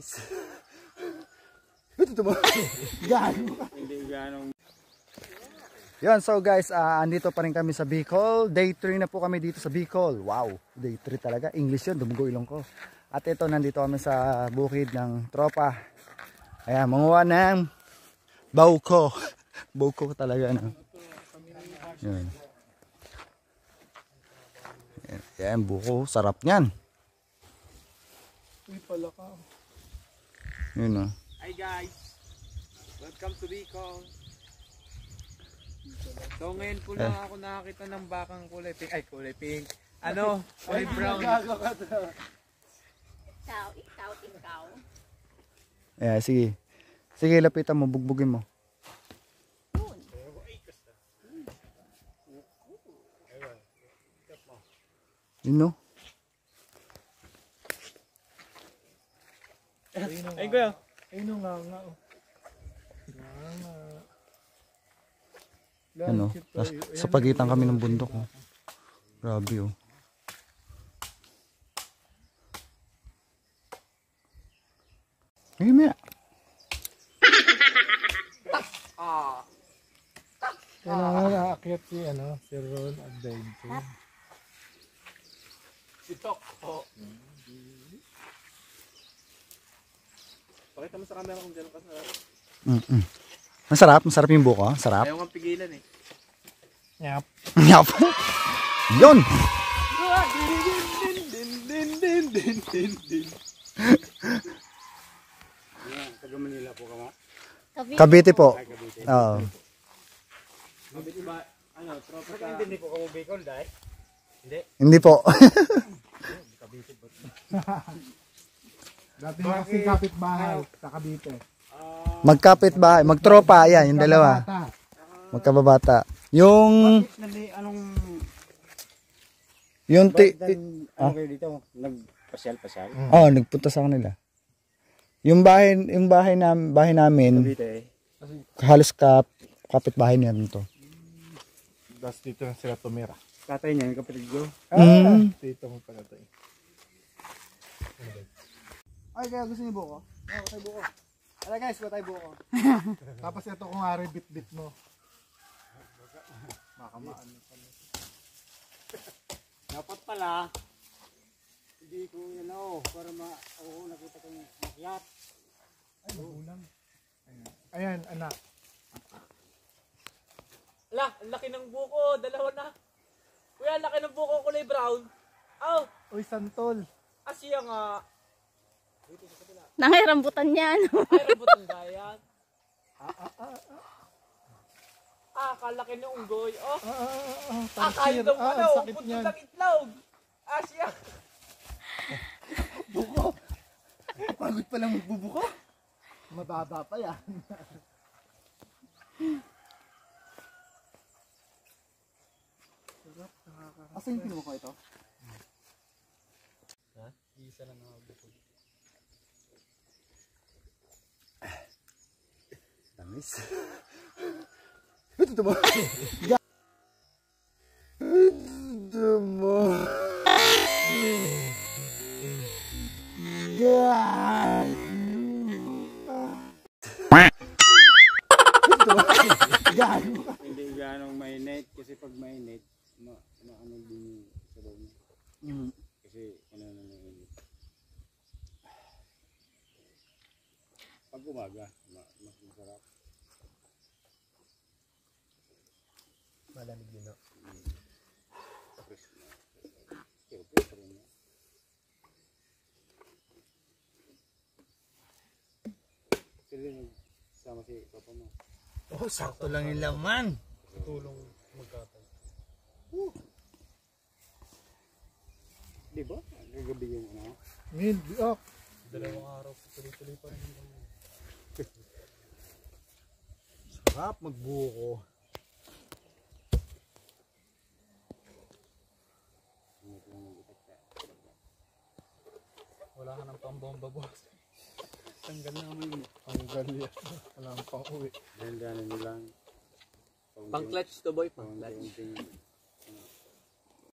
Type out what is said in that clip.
Tamis. Ito mo. Gano. Hindi ganong. Yan, so guys, andito pa rin kami sa Bicol. Day 3 na po kami dito sa Bicol. Wow, day 3 talaga. English yun, dumugo ilong ko. At ito, nandito kami sa bukid ng tropa. Ayan, manguha ng bauko. Bauko talaga, no? Yan. Yan, buko. Sarap niyan. Uy, pala ka. Yun, no? Hi guys. Welcome to Bicol. So ngayon po lang ako nakakita ng bakang kulay pink. Ay, kulay pink. Ano? Kulay brown. Ikaw. Ayan, sige. Sige, lapitan mo, bugbugin mo. Yun, no? Ay, kuya. Ayun nga. Ano? Sa pagitan kami ng bundok. Oh. Grabe, oh. Ayun, maya. Kailangan naakyat si Ron Adventure. Si Tok. Oh. Pakita mo sa camera kung gano'n kasarap. Masarap yung buko, sarap. Ayaw nga pigilan eh. Yap. Yap. Yun. Taga Manila po ka ma? Cavite po. Oo. Cavite ba? Ano, tropa ka? Hindi po ka mo Bicol dahil? Hindi? Hindi po. Cavite po. Dati na kasing kapitbahay sa Cavite. Magkapit ba? Magtropa, yan, yung dalawa. Magkababata. Yung Ano kayo dito? Nagpasyal-pasyal? Oh, nagpunta sa kanila. Yung bahay namin, Cavite eh. halos kapitbahay namin to. Tapos dito na sila tumira. Tatay niya, yung kapatid ko. Dito mo pala tayo. Ay, kaya gusto niyo buko? Oo, tayo buko. Ala guys, tayo buko. Tapos ito kung ari bit-bit mo. Makamaan mo pala. Dapat pala, hindi ko para ako nakita ko yung makyat. Ay, magulang. Ayan, anak. Ala, ang laki ng buko, dalawa na. Kuya, ang laki ng buko kulay brown. Aw, Uy, santol. Asya nga. Nangirambutan yan. Ay, rabutang gayan. Kalaki ng unggoy. Oh, kaya daw sakit puto niyan. ng itlog. Asya. Buko? Pagod pa lang magbubuko? Mababa pa yan. Asa yung pinuha ko ito? Ha? Isa lang ang buko. Tamis. Ito mo. Ito mo. Hindi ganong mainit kasi pag mainit, ano din sa loob niya. Kasi ano na mainit. Pag umaga, mas masarap. Malamig din, no? Sila yung sama si papa mo. Oh, sakto lang yung laman. Tulong magkatay. Di ba? Gagabi yung ano? Ngayon, biak. Dalawang araw, tuloy-tuloy pa rin. Sarap magbuko. Wala ka ng pambomba, boss. Tanggal naman yun. Tanggal yan. Wala kang pang uwi. Ganda na nilang. Pang clutch to boy, pang clutch.